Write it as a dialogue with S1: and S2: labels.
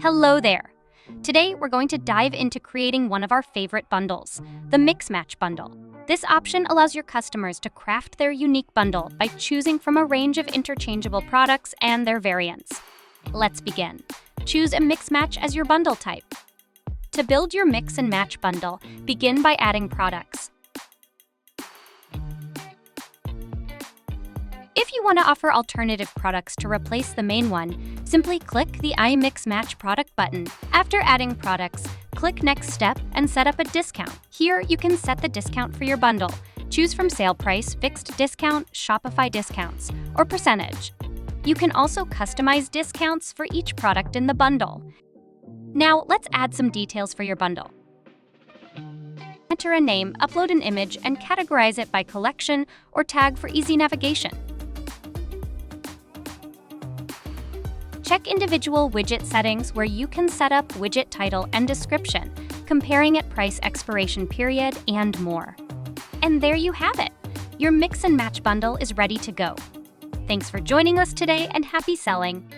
S1: Hello there! Today, we're going to dive into creating one of our favorite bundles, the Mix&Match bundle. This option allows your customers to craft their unique bundle by choosing from a range of interchangeable products and their variants. Let's begin. Choose a Mix&Match as your bundle type. To build your Mix&Match bundle, begin by adding products. If you want to offer alternative products to replace the main one, simply click the I Mix&Match product button. After adding products, click Next Step and set up a discount. Here, you can set the discount for your bundle. Choose from sale price, fixed discount, Shopify discounts, or percentage. You can also customize discounts for each product in the bundle. Now, let's add some details for your bundle. Enter a name, upload an image, and categorize it by collection or tag for easy navigation. Check individual widget settings where you can set up widget title and description, comparing it price expiration period, and more. And there you have it! Your Mix&Match bundle is ready to go. Thanks for joining us today and happy selling!